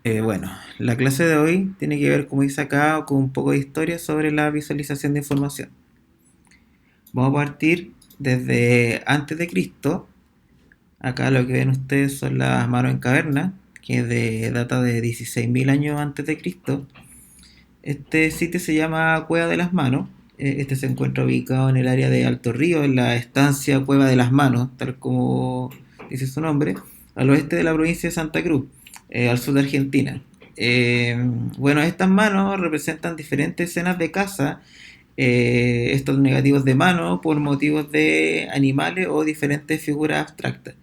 Bueno, la clase de hoy tiene que ver, como dice acá, con un poco de historia sobre la visualización de información. Vamos a partir desde antes de Cristo. Acá lo que ven ustedes son las manos en caverna, que data de 16.000 años antes de Cristo. Este sitio se llama Cueva de las Manos. Este se encuentra ubicado en el área de Alto Río, en la estancia Cueva de las Manos, tal como dice su nombre, al oeste de la provincia de Santa Cruz, al sur de Argentina. Eh, bueno, estas manos representan diferentes escenas de caza, estos negativos de mano por motivos de animales o diferentes figuras abstractas.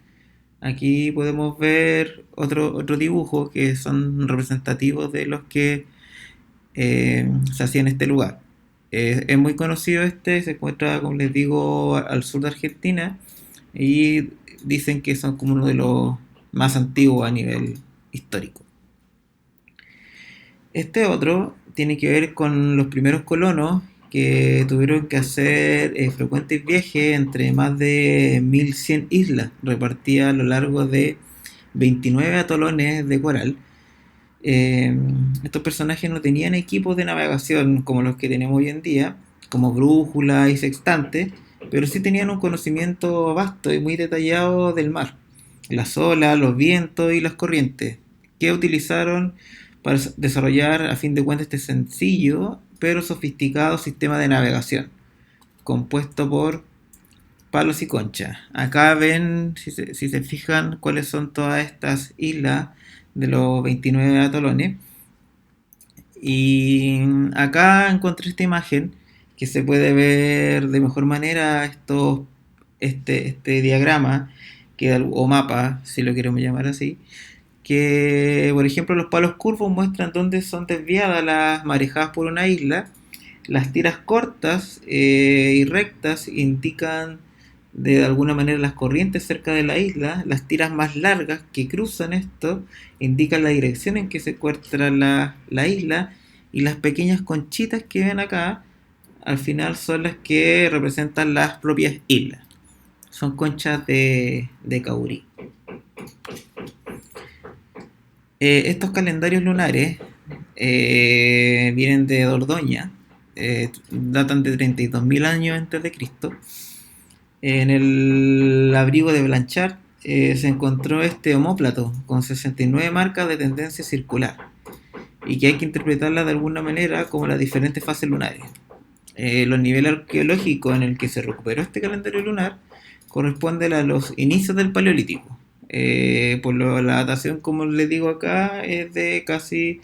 Aquí podemos ver otro dibujo que son representativos de los que se hacía en este lugar. Es muy conocido este, se encuentra, como les digo, al sur de Argentina y dicen que son como uno de los más antiguos a nivel histórico. Este otro tiene que ver con los primeros colonos que tuvieron que hacer frecuentes viajes entre más de 1100 islas repartidas a lo largo de 29 atolones de coral. Estos personajes no tenían equipos de navegación como los que tenemos hoy en día, como brújula y sextante, pero sí tenían un conocimiento vasto y muy detallado del mar, las olas, los vientos y las corrientes, que utilizaron para desarrollar a fin de cuentas este sencillo pero sofisticado sistema de navegación, compuesto por palos y conchas. Acá ven, si se fijan, cuáles son todas estas islas de los 29 atolones. Y acá encontré esta imagen que se puede ver de mejor manera este diagrama o mapa, si lo queremos llamar así, que por ejemplo los palos curvos muestran dónde son desviadas las marejadas por una isla, las tiras cortas y rectas indican de alguna manera las corrientes cerca de la isla, las tiras más largas que cruzan esto indican la dirección en que se encuentra la isla, y las pequeñas conchitas que ven acá al final son las que representan las propias islas. Son conchas de Caurí. Estos calendarios lunares vienen de Dordoña, datan de 32.000 años antes de Cristo. En el abrigo de Blanchard se encontró este omóplato con 69 marcas de tendencia circular y que hay que interpretarla de alguna manera como las diferentes fases lunares. Los niveles arqueológicos en el que se recuperó este calendario lunar corresponden a los inicios del Paleolítico. La datación, como les digo acá, es de casi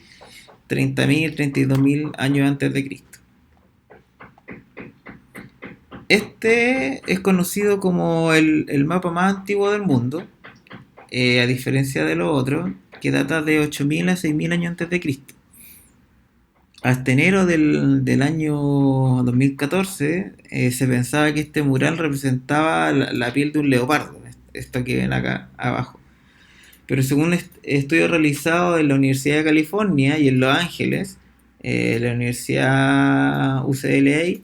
30.000, 32.000 años antes de Cristo. Este es conocido como el mapa más antiguo del mundo, a diferencia de los otros, que data de 8.000 a 6.000 años antes de Cristo. Hasta enero del año 2014 se pensaba que este mural representaba la piel de un leopardo, esto que ven acá abajo. Pero según estudios realizados en la Universidad de California y en Los Ángeles, la Universidad UCLA,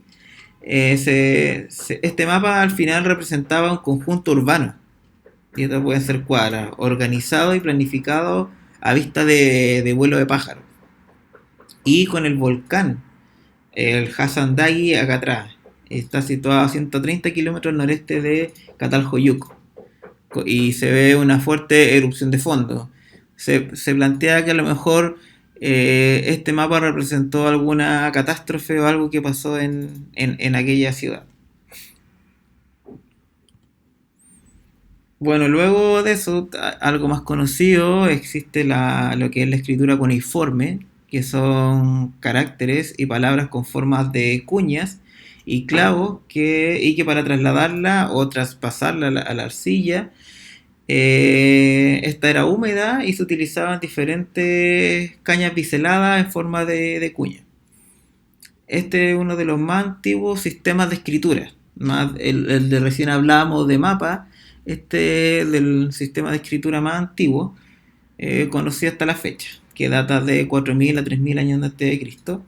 este mapa al final representaba un conjunto urbano, y esto pueden ser cuadras, organizado y planificado a vista de vuelo de pájaro. Y con el volcán, el Hasandagi acá atrás. Está situado a 130 kilómetros al noreste de Catalhoyuco y se ve una fuerte erupción de fondo. Se plantea que a lo mejor este mapa representó alguna catástrofe o algo que pasó en aquella ciudad. Bueno, luego de eso, algo más conocido, existe lo que es la escritura cuneiforme, que son caracteres y palabras con formas de cuñas y clavos y que para trasladarla o traspasarla a la arcilla, esta era húmeda y se utilizaban diferentes cañas biseladas en forma de cuña. Este es uno de los más antiguos sistemas de escritura. Más el de recién hablábamos de mapa, este es del sistema de escritura más antiguo, conocido hasta la fecha, que data de 4.000 a 3.000 años antes de Cristo.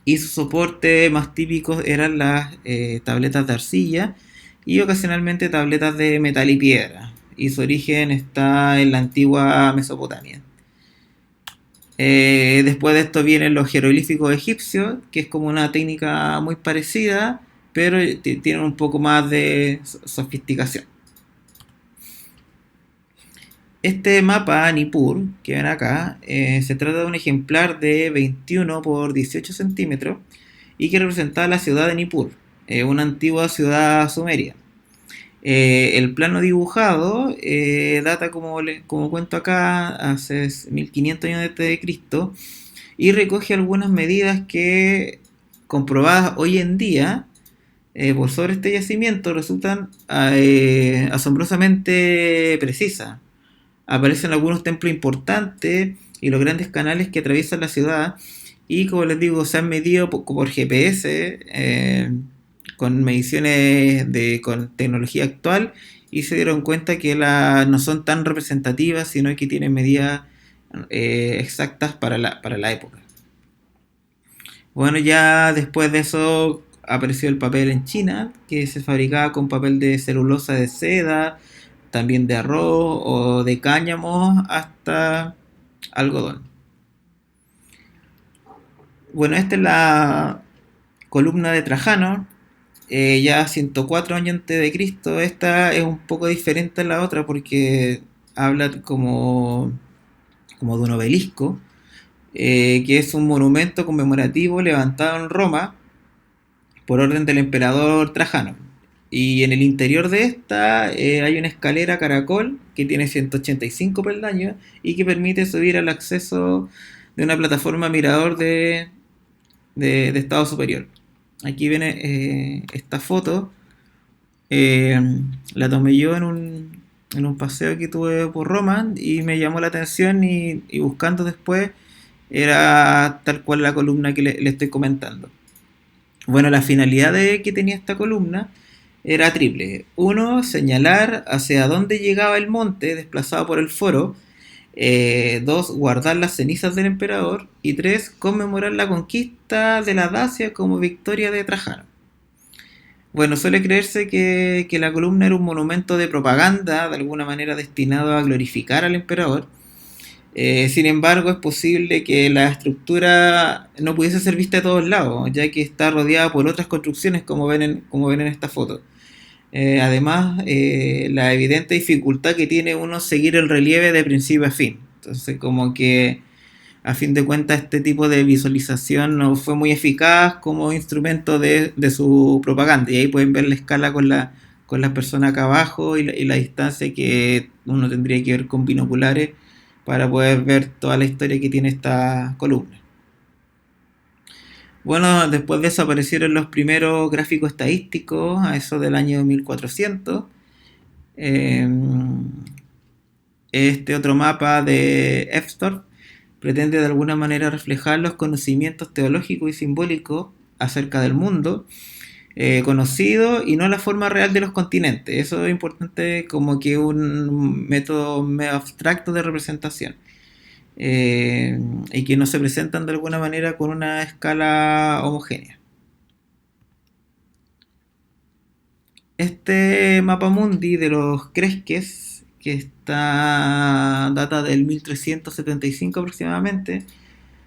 Y su soporte más típico eran las tabletas de arcilla y ocasionalmente tabletas de metal y piedra. Y su origen está en la antigua Mesopotamia. Después de esto vienen los jeroglíficos egipcios, que es como una técnica muy parecida, pero tienen un poco más de sofisticación. Este mapa Nippur, que ven acá, se trata de un ejemplar de 21 por 18 centímetros y que representa la ciudad de Nippur, una antigua ciudad sumeria. El plano dibujado data, como cuento acá, hace 1500 años antes de Cristo y recoge algunas medidas que, comprobadas hoy en día, por sobre este yacimiento, resultan asombrosamente precisas. Aparecen algunos templos importantes y los grandes canales que atraviesan la ciudad y, como les digo, se han medido por GPS con mediciones con tecnología actual y se dieron cuenta que no son tan representativas, sino que tienen medidas exactas para la época. Bueno, ya después de eso apareció el papel en China, que se fabricaba con papel de celulosa de seda, también de arroz o de cáñamo hasta algodón. Bueno, esta es la columna de Trajano, ya 104 años antes de Cristo. Esta es un poco diferente a la otra porque habla como de un obelisco, que es un monumento conmemorativo levantado en Roma por orden del emperador Trajano. Y en el interior de esta hay una escalera caracol que tiene 185 peldaños y que permite subir al acceso de una plataforma mirador de estado superior. Aquí viene esta foto. eh, la tomé yo en un paseo que tuve por Roma y me llamó la atención y buscando después era tal cual la columna que le estoy comentando. Bueno, la finalidad que tenía esta columna era triple. Uno, señalar hacia dónde llegaba el monte desplazado por el foro. Dos, guardar las cenizas del emperador. Y tres, conmemorar la conquista de la Dacia como victoria de Trajano. Bueno, suele creerse que la columna era un monumento de propaganda, de alguna manera destinado a glorificar al emperador. Sin embargo, es posible que la estructura no pudiese ser vista de todos lados, ya que está rodeada por otras construcciones, como ven en esta foto. Además, la evidente dificultad que tiene uno seguir el relieve de principio a fin. Entonces, como que a fin de cuentas este tipo de visualización no fue muy eficaz como instrumento de su propaganda. Y ahí pueden ver la escala con las personas acá abajo y la distancia que uno tendría que ver con binoculares para poder ver toda la historia que tiene esta columna. Bueno, después de eso aparecieron los primeros gráficos estadísticos, a eso del año 1400. Eh, este otro mapa de Epstorf pretende de alguna manera reflejar los conocimientos teológicos y simbólicos acerca del mundo conocido y no la forma real de los continentes. Eso es importante como que un método medio abstracto de representación. Y que no se presentan de alguna manera con una escala homogénea. Este mapa mundi de los Cresques, que data del 1375 aproximadamente,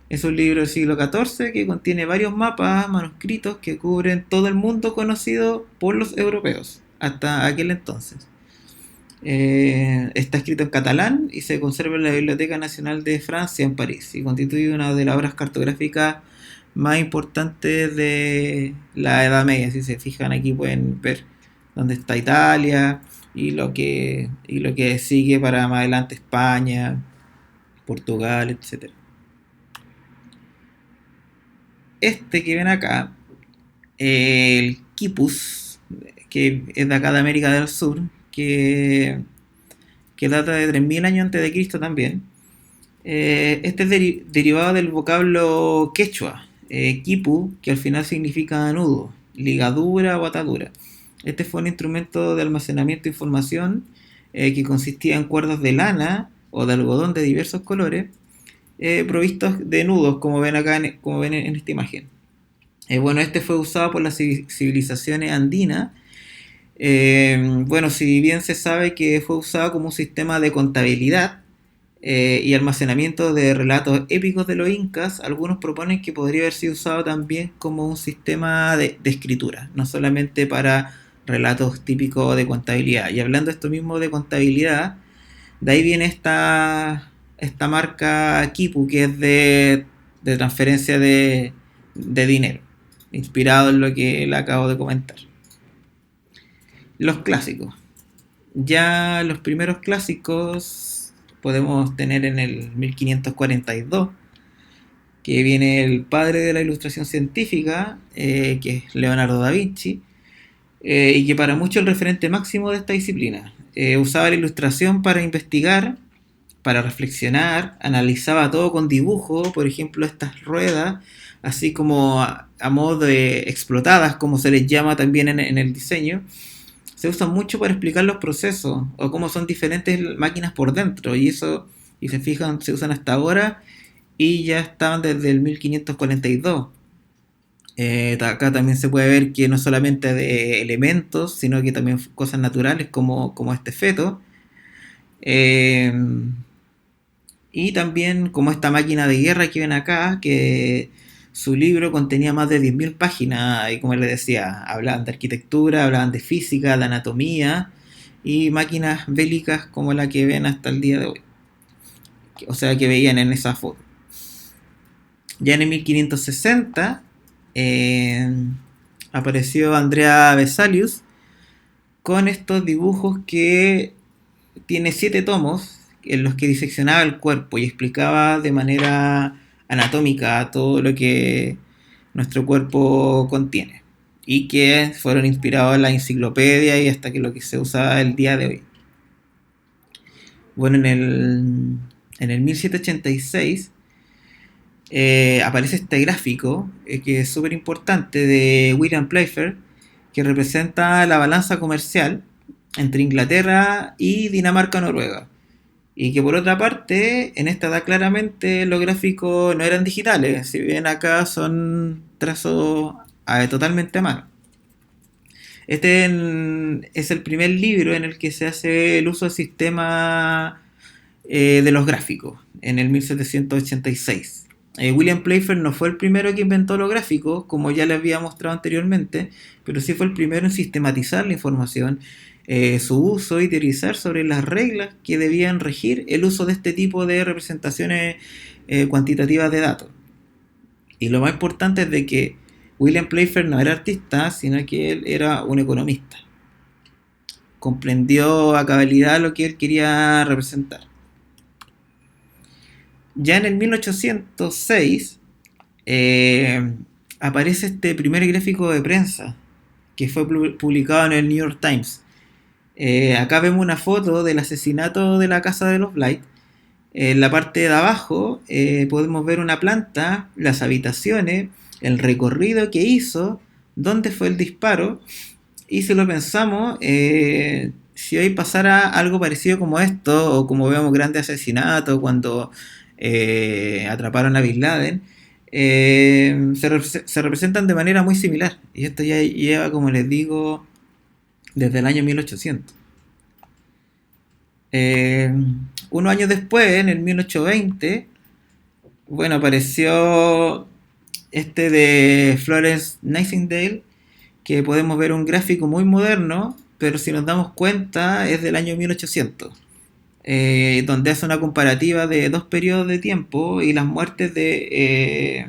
es un libro del siglo XIV que contiene varios mapas manuscritos que cubren todo el mundo conocido por los europeos hasta aquel entonces. Está escrito en catalán y se conserva en la Biblioteca Nacional de Francia en París y constituye una de las obras cartográficas más importantes de la Edad Media. Si se fijan aquí pueden ver dónde está Italia y lo que sigue para más adelante España, Portugal, etcétera. Este que ven acá, el quipus, que es de acá de América del Sur, que data de 3000 años antes de Cristo también. Este es derivado del vocablo quechua, quipu, que al final significa nudo, ligadura o atadura. Este fue un instrumento de almacenamiento de información que consistía en cuerdas de lana o de algodón de diversos colores, provistos de nudos, como ven acá, como ven en esta imagen. Bueno, este fue usado por las civilizaciones andinas. Bueno, si bien se sabe que fue usado como un sistema de contabilidad, y almacenamiento de relatos épicos de los incas, algunos proponen que podría haber sido usado también como un sistema de escritura, no solamente para relatos típicos de contabilidad. Y hablando esto mismo de contabilidad, de ahí viene esta marca Kipu, que es de transferencia de dinero, inspirado en lo que le acabo de comentar. Los clásicos. Ya los primeros clásicos podemos tener en el 1542, que viene el padre de la ilustración científica, que es Leonardo da Vinci, y que para muchos es el referente máximo de esta disciplina. Usaba la ilustración para investigar, para reflexionar, analizaba todo con dibujo, por ejemplo estas ruedas, así como a modo de explotadas, como se les llama también en el diseño, se usan mucho para explicar los procesos o cómo son diferentes máquinas por dentro, y eso, y se fijan, se usan hasta ahora y ya estaban desde el 1542. Acá también se puede ver que no solamente de elementos, sino que también cosas naturales como este feto. Eh, y también como esta máquina de guerra que ven acá, que su libro contenía más de 10.000 páginas y como les decía, hablaban de arquitectura, hablaban de física, de anatomía y máquinas bélicas como la que ven hasta el día de hoy. O sea, que veían en esa foto. Ya en el 1560 eh, apareció Andrea Vesalius con estos dibujos que tiene 7 tomos en los que diseccionaba el cuerpo y explicaba de manera anatómica todo lo que nuestro cuerpo contiene y que fueron inspirados en la enciclopedia y hasta que lo que se usa el día de hoy. Bueno, en el 1786 aparece este gráfico que es súper importante de William Playfair, que representa la balanza comercial entre Inglaterra y Dinamarca-Noruega. Y que por otra parte, en esta da claramente los gráficos no eran digitales, si bien acá son trazos totalmente a mano. Este es el primer libro en el que se hace el uso del sistema de los gráficos, en el 1786. William Playfair no fue el primero que inventó los gráficos, como ya les había mostrado anteriormente, pero sí fue el primero en sistematizar la información, su uso y teorizar sobre las reglas que debían regir el uso de este tipo de representaciones cuantitativas de datos. Y lo más importante es de que William Playfair no era artista, sino que él era un economista. Comprendió a cabalidad lo que él quería representar. Ya en el 1806 aparece este primer gráfico de prensa que fue publicado en el New York Times. Acá vemos una foto del asesinato de la casa de los Blight. En la parte de abajo podemos ver una planta, las habitaciones, el recorrido que hizo, dónde fue el disparo. Y si lo pensamos, si hoy pasara algo parecido como esto, o como vemos grandes asesinatos cuando atraparon a Bin Laden, se representan de manera muy similar. Y esto ya lleva, como les digo, desde el año 1800. Unos años después, en el 1820, bueno, apareció este de Florence Nightingale, que podemos ver un gráfico muy moderno, pero si nos damos cuenta es del año 1800, donde hace una comparativa de dos periodos de tiempo y las muertes de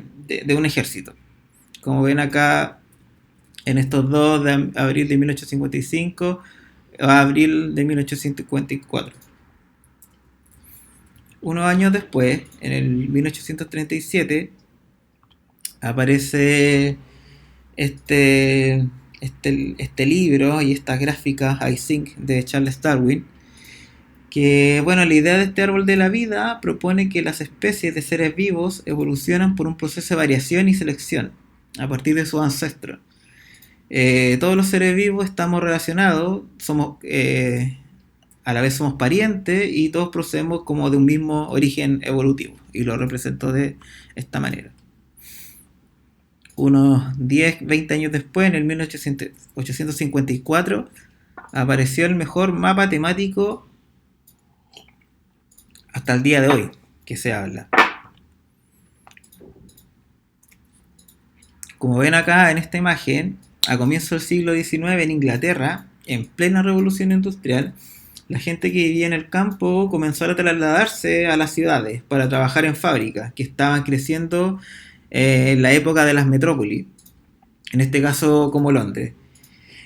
un ejército. Como ven acá, en estos dos, de abril de 1855 a abril de 1854. Unos años después, en el 1837, aparece este libro y estas gráficas I Think de Charles Darwin, que bueno, la idea de este árbol de la vida propone que las especies de seres vivos evolucionan por un proceso de variación y selección a partir de sus ancestros. Todos los seres vivos estamos relacionados, a la vez somos parientes y todos procedemos como de un mismo origen evolutivo, y lo represento de esta manera. Unos 10, 20 años después, en el 1854, apareció el mejor mapa temático hasta el día de hoy que se habla. Como ven acá en esta imagen, a comienzos del siglo XIX en Inglaterra, en plena revolución industrial, la gente que vivía en el campo comenzó a trasladarse a las ciudades para trabajar en fábricas que estaban creciendo en la época de las metrópolis, en este caso como Londres.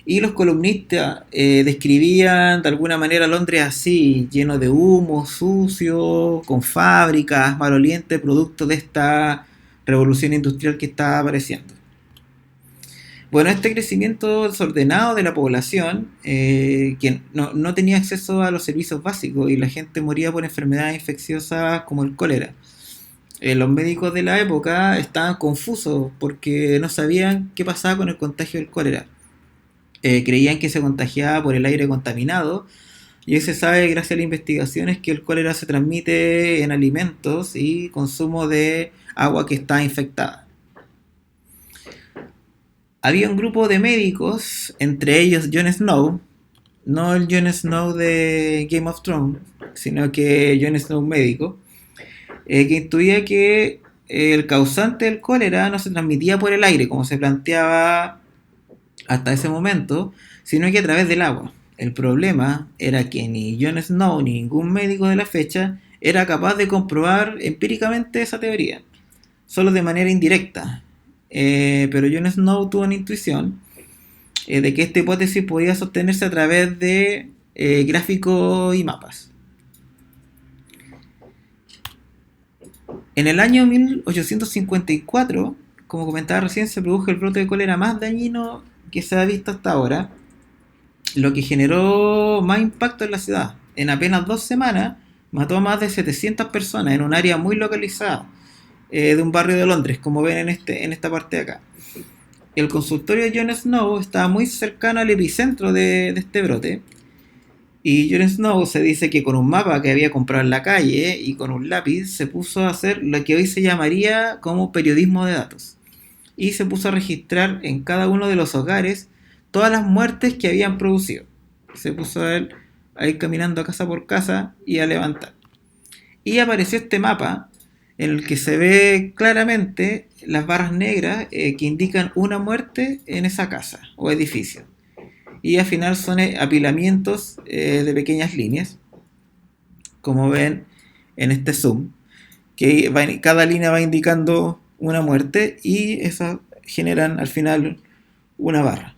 Y los columnistas describían de alguna manera Londres así, lleno de humo, sucio, con fábricas, maloliente, producto de esta revolución industrial que estaba apareciendo. Bueno, este crecimiento desordenado de la población, que no tenía acceso a los servicios básicos y la gente moría por enfermedades infecciosas como el cólera. Los médicos de la época estaban confusos porque no sabían qué pasaba con el contagio del cólera. Creían que se contagiaba por el aire contaminado, y hoy se sabe gracias a las investigaciones que el cólera se transmite en alimentos y consumo de agua que está infectada. Había un grupo de médicos, entre ellos Jon Snow, no el Jon Snow de Game of Thrones, sino que Jon Snow médico, que intuía que el causante del cólera no se transmitía por el aire, como se planteaba hasta ese momento, sino que a través del agua. El problema era que ni Jon Snow ni ningún médico de la fecha era capaz de comprobar empíricamente esa teoría, solo de manera indirecta. Pero Jon Snow tuvo una intuición de que esta hipótesis podía sostenerse a través de gráficos y mapas. En el año 1854, como comentaba recién, se produjo el brote de cólera más dañino que se ha visto hasta ahora, lo que generó más impacto en la ciudad. En apenas 2 semanas mató a más de 700 personas en un área muy localizada de un barrio de Londres, como ven en esta parte de acá. El consultorio de Jon Snow estaba muy cercano al epicentro de este brote, y Jon Snow se dice que con un mapa que había comprado en la calle y con un lápiz se puso a hacer lo que hoy se llamaría como periodismo de datos, y se puso a registrar en cada uno de los hogares todas las muertes que habían producido. Se puso a ir caminando casa por casa y a levantar. Y apareció este mapa en el que se ve claramente las barras negras que indican una muerte en esa casa o edificio. Y al final son apilamientos de pequeñas líneas, como ven en este zoom, que cada línea va indicando una muerte y esas generan al final una barra.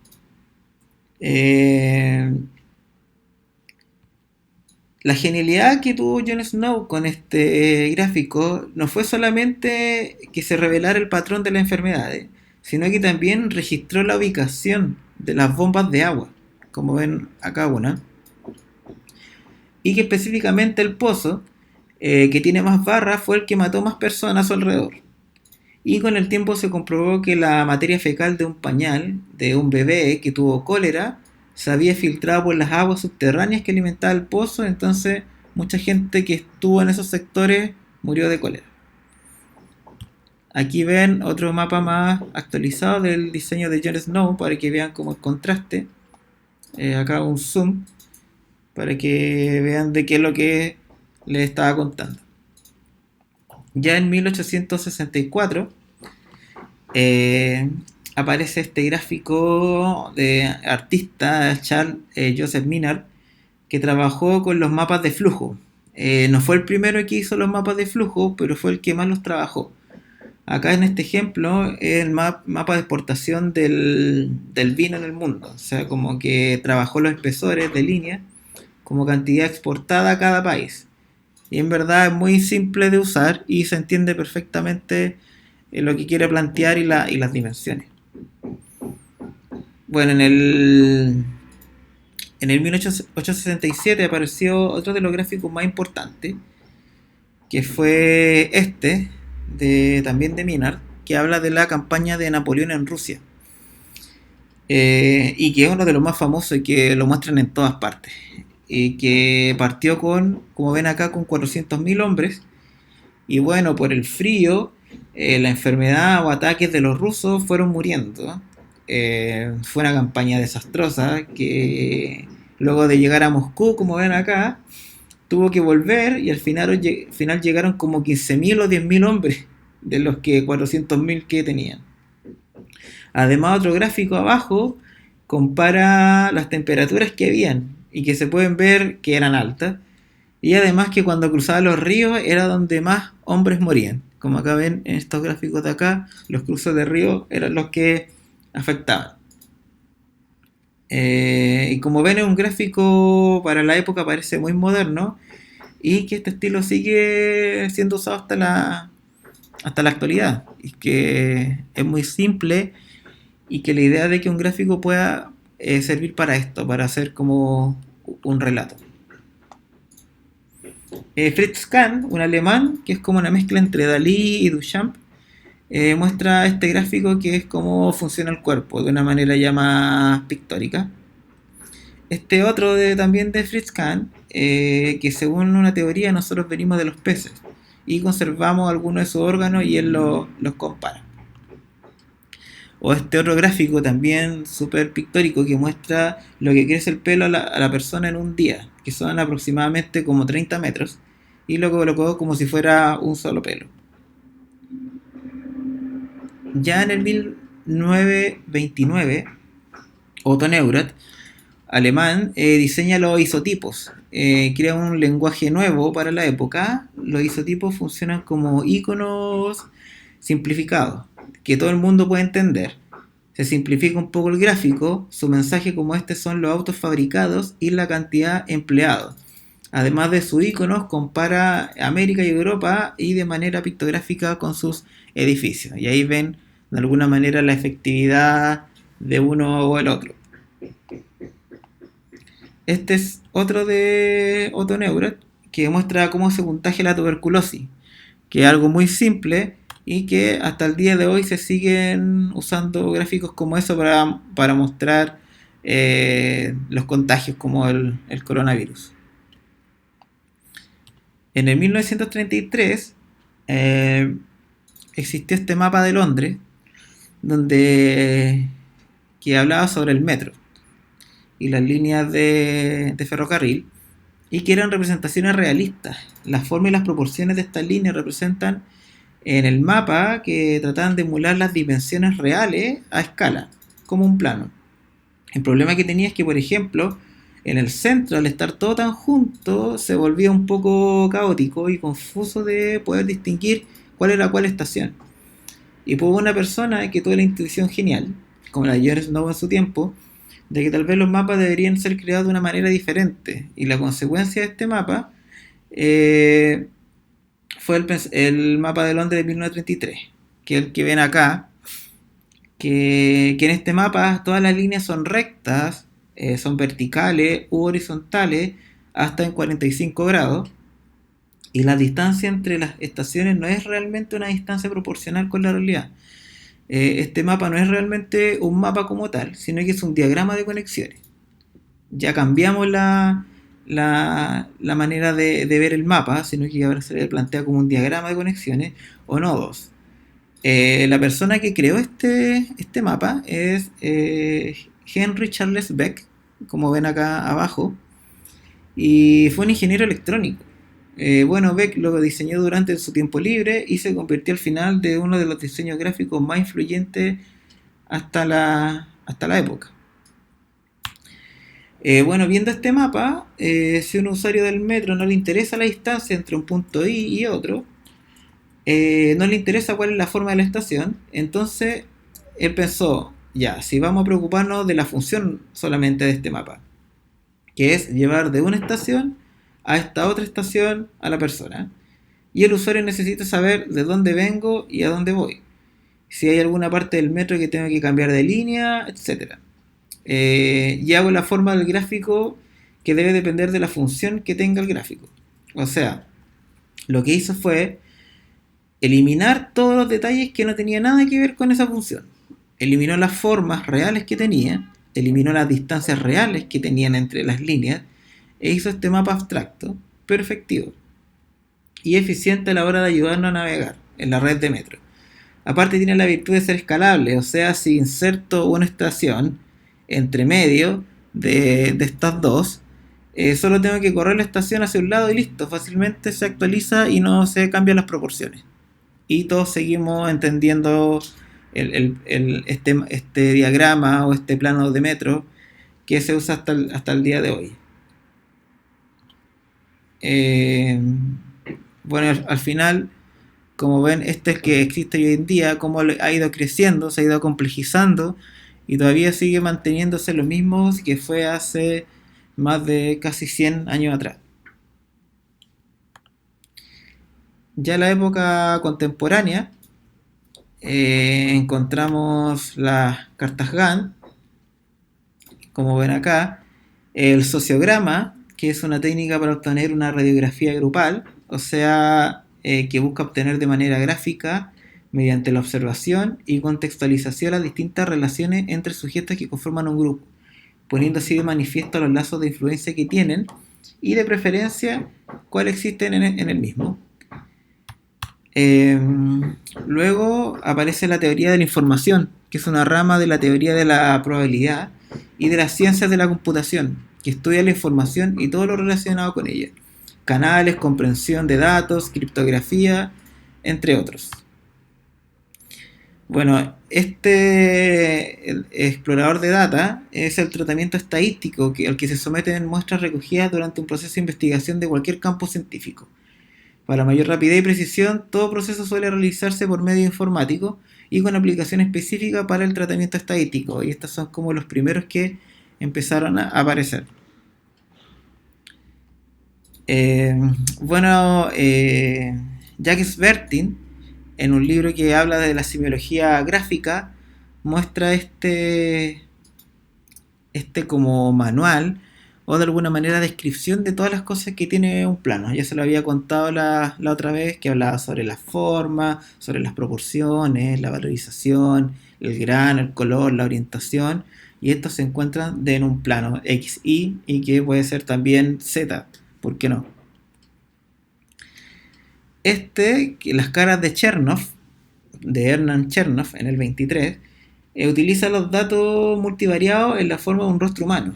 La genialidad que tuvo Jon Snow con este gráfico no fue solamente que se revelara el patrón de las enfermedades, sino que también registró la ubicación de las bombas de agua, como ven acá una, y que específicamente el pozo, que tiene más barras, fue el que mató más personas a su alrededor. Y con el tiempo se comprobó que la materia fecal de un pañal de un bebé que tuvo cólera se había filtrado por las aguas subterráneas que alimentaban el pozo. Entonces mucha gente que estuvo en esos sectores murió de cólera. Aquí ven otro mapa más actualizado del diseño de Jon Snow para que vean como el contraste. Acá un zoom para que vean de qué es lo que les estaba contando. Ya en 1864 aparece este gráfico de artista Charles Joseph Minard, que trabajó con los mapas de flujo. No fue el primero que hizo los mapas de flujo, pero fue el que más los trabajó. Acá en este ejemplo el mapa de exportación del vino en el mundo, o sea, como que trabajó los espesores de línea como cantidad exportada a cada país. Y en verdad es muy simple de usar y se entiende perfectamente lo que quiere plantear y las dimensiones. Bueno, en el 1867 apareció otro de los gráficos más importantes, que fue también de Minard, que habla de la campaña de Napoleón en Rusia. Y que es uno de los más famosos y que lo muestran en todas partes. Y que partió como ven acá, con 400.000 hombres. Y bueno, por el frío, la enfermedad o ataques de los rusos fueron muriendo. Fue una campaña desastrosa que luego de llegar a Moscú, como ven acá, tuvo que volver y al final llegaron como 15.000 o 10.000 hombres de los que 400.000 que tenían. Además, otro gráfico abajo compara las temperaturas que habían y que se pueden ver que eran altas, y además que cuando cruzaban los ríos era donde más hombres morían. Como acá ven en estos gráficos de acá, los cruces de río eran los que afectaban. Y como ven, es un gráfico para la época, parece muy moderno, y que este estilo sigue siendo usado hasta la actualidad, y que es muy simple, y que la idea de que un gráfico pueda servir para esto, para hacer como un relato. Fritz Kahn, un alemán, que es como una mezcla entre Dalí y Duchamp, muestra este gráfico que es cómo funciona el cuerpo de una manera ya más pictórica. Este otro también de Fritz Kahn, que según una teoría nosotros venimos de los peces y conservamos algunos de sus órganos y él los compara. O este otro gráfico también súper pictórico que muestra lo que crece el pelo a la persona en un día, que son aproximadamente como 30 metros, y lo colocó como si fuera un solo pelo. Ya en el 1929, Otto Neurath, alemán, diseña los isotipos, crea un lenguaje nuevo para la época. Los isotipos funcionan como iconos simplificados, que todo el mundo puede entender. Se simplifica un poco el gráfico, su mensaje como este son los autos fabricados y la cantidad empleados. Además de sus iconos, compara América y Europa y de manera pictográfica con sus edificios. Y ahí ven de alguna manera la efectividad de uno o el otro. Este es otro de Otto Neurath que muestra cómo se contagia la tuberculosis, que es algo muy simple y que hasta el día de hoy se siguen usando gráficos como eso para mostrar los contagios como el coronavirus. En el 1933 existió este mapa de Londres que hablaba sobre el metro y las líneas de ferrocarril, y que eran representaciones realistas. Las formas y las proporciones de estas líneas representan en el mapa que trataban de emular las dimensiones reales a escala, como un plano. El problema que tenía es que, por ejemplo, en el centro, al estar todo tan junto, se volvía un poco caótico y confuso de poder distinguir cuál era cuál estación. Y hubo una persona que tuvo la intuición genial, como la de George Snow en su tiempo, de que tal vez los mapas deberían ser creados de una manera diferente. Y la consecuencia de este mapa fue el mapa de Londres de 1933, que es el que ven acá, que en este mapa todas las líneas son rectas, son verticales u horizontales hasta en 45 grados, y la distancia entre las estaciones no es realmente una distancia proporcional con la realidad. Este mapa no es realmente un mapa como tal, sino que es un diagrama de conexiones. Ya cambiamos la manera de ver el mapa, sino que ahora se le plantea como un diagrama de conexiones o nodos. La persona que creó este mapa es Henry Charles Beck, como ven acá abajo, y fue un ingeniero electrónico. Beck lo diseñó durante su tiempo libre y se convirtió al final de uno de los diseños gráficos más influyentes hasta la época. Viendo este mapa, si a un usuario del metro no le interesa la distancia entre un punto I y otro, no le interesa cuál es la forma de la estación, entonces él pensó, ya, si vamos a preocuparnos de la función solamente de este mapa, que es llevar de una estación a esta otra estación a la persona, y el usuario necesita saber de dónde vengo y a dónde voy, si hay alguna parte del metro que tengo que cambiar de línea, etc. Y hago la forma del gráfico que debe depender de la función que tenga el gráfico. O sea, lo que hizo fue eliminar todos los detalles que no tenían nada que ver con esa función. Eliminó las formas reales que tenía, eliminó las distancias reales que tenían entre las líneas, e hizo este mapa abstracto, pero efectivo y eficiente a la hora de ayudarnos a navegar en la red de metro. Aparte tiene la virtud de ser escalable, o sea, si inserto una estación entre medio de estas dos, Solo tengo que correr la estación hacia un lado y listo, fácilmente se actualiza y no se cambian las proporciones. Y todos seguimos entendiendo este diagrama o este plano de metro que se usa hasta el día de hoy. Bueno, al final, como ven, este es el que existe hoy en día, cómo ha ido creciendo, se ha ido complejizando y todavía sigue manteniéndose lo mismo que fue hace más de casi 100 años atrás. Ya en la época contemporánea encontramos las cartas Gantt, como ven acá, el sociograma, que es una técnica para obtener una radiografía grupal, o sea, que busca obtener de manera gráfica, mediante la observación y contextualización, las distintas relaciones entre sujetos que conforman un grupo, poniendo así de manifiesto los lazos de influencia que tienen y de preferencia cuáles existen en el mismo. Eh, Luego aparece la teoría de la información, que es una rama de la teoría de la probabilidad y de las ciencias de la computación, que estudia la información y todo lo relacionado con ella. Canales, comprensión de datos, criptografía, entre otros. Bueno, el explorador de data es el tratamiento estadístico al que se someten muestras recogidas durante un proceso de investigación de cualquier campo científico. Para mayor rapidez y precisión, todo proceso suele realizarse por medio informático y con aplicación específica para el tratamiento estadístico. Y estos son como los primeros que empezaron a aparecer. Eh, bueno, Jacques Bertin, en un libro que habla de la semiología gráfica, muestra este como manual o de alguna manera descripción de todas las cosas que tiene un plano. Ya se lo había contado la otra vez, que hablaba sobre la forma, sobre las proporciones, la valorización, el grano, el color, la orientación, y estos se encuentran en un plano X, y que puede ser también Z, ¿por qué no? Las caras de Chernoff, de Hernán Chernoff en el 23, utiliza los datos multivariados en la forma de un rostro humano.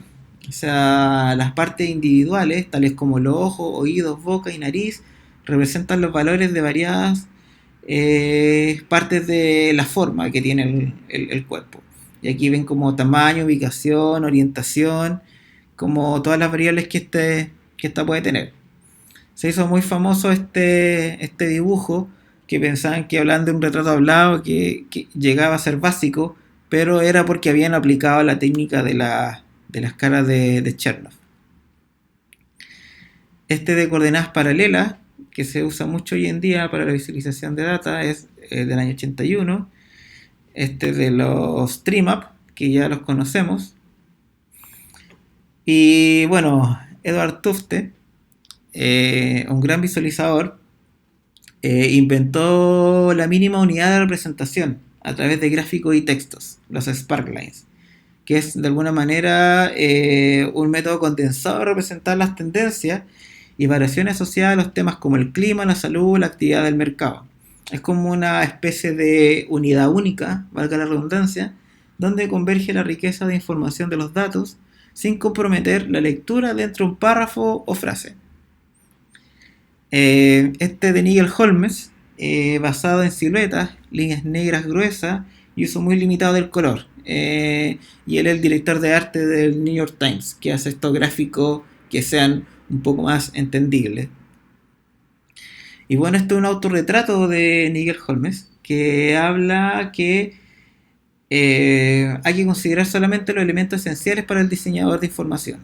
O sea, las partes individuales, tales como los ojos, oídos, boca y nariz, representan los valores de variadas partes de la forma que tiene el cuerpo. Y aquí ven como tamaño, ubicación, orientación, como todas las variables que esta puede tener. Se hizo muy famoso este dibujo, que pensaban que hablando de un retrato hablado que llegaba a ser básico, pero era porque habían aplicado la técnica de las caras de Chernoff. De coordenadas paralelas, que se usa mucho hoy en día para la visualización de data, es del año 81. De los Streamap, que ya los conocemos. Y bueno, Edward Tufte, un gran visualizador, inventó la mínima unidad de representación a través de gráficos y textos, los sparklines, que es de alguna manera un método condensado de representar las tendencias y variaciones asociadas a los temas como el clima, la salud, la actividad del mercado. Es como una especie de unidad única, valga la redundancia, donde converge la riqueza de información de los datos sin comprometer la lectura dentro de un párrafo o frase. De Nigel Holmes, basado en siluetas, líneas negras gruesas y uso muy limitado del color. Y él es el director de arte del New York Times, que hace estos gráficos que sean un poco más entendibles. Y bueno, esto es un autorretrato de Nigel Holmes, que habla que hay que considerar solamente los elementos esenciales para el diseñador de información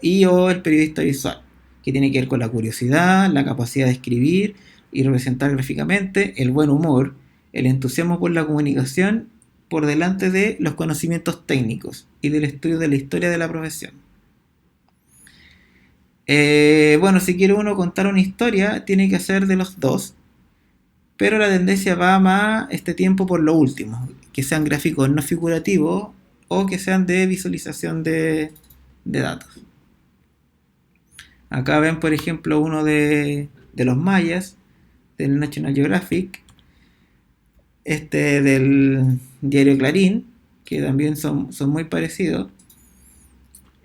y o el periodista visual, que tiene que ver con la curiosidad, la capacidad de escribir y representar gráficamente, el buen humor, el entusiasmo por la comunicación por delante de los conocimientos técnicos y del estudio de la historia de la profesión. Bueno, si quiere uno contar una historia, tiene que hacer de los dos, pero la tendencia va más este tiempo por lo último, que sean gráficos no figurativos o que sean de visualización de datos. Acá ven, por ejemplo, uno de los mayas, del National Geographic, del diario Clarín, que también son muy parecidos.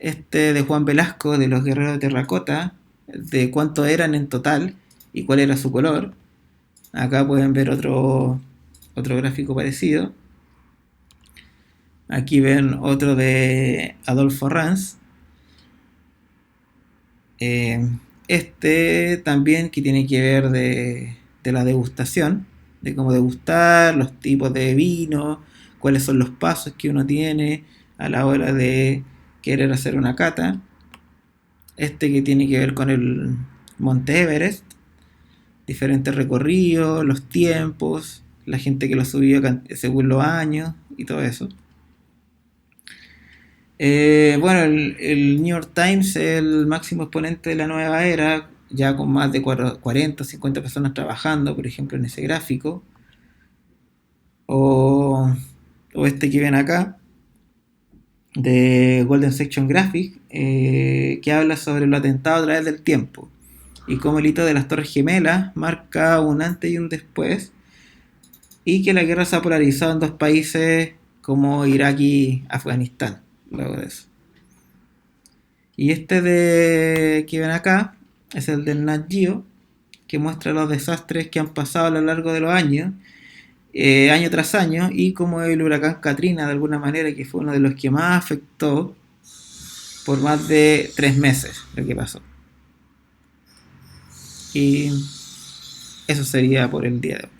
este de Juan Velasco, de los guerreros de terracota, de cuántos eran en total y cuál era su color. Acá pueden ver otro gráfico parecido. Aquí ven otro de Adolfo Ranz. Este también que tiene que ver de la degustación, de cómo degustar, los tipos de vino, cuáles son los pasos que uno tiene a la hora de querer hacer una cata. Este que tiene que ver con el Monte Everest, diferentes recorridos, los tiempos, la gente que lo subió según los años y todo eso. Bueno, el New York Times es el máximo exponente de la nueva era, ya con más de 40 o 50 personas trabajando, por ejemplo, en ese gráfico. O, o este que ven acá, de Golden Section Graphic, que habla sobre los atentados a través del tiempo y cómo el hito de las Torres Gemelas marca un antes y un después, y que la guerra se ha polarizado en dos países como Irak y Afganistán luego de eso. Y este de que ven acá es el del Nat Geo, que muestra los desastres que han pasado a lo largo de los años, año tras año, y como el huracán Katrina, de alguna manera, que fue uno de los que más afectó por más de 3 meses lo que pasó. Y eso sería por el día de hoy.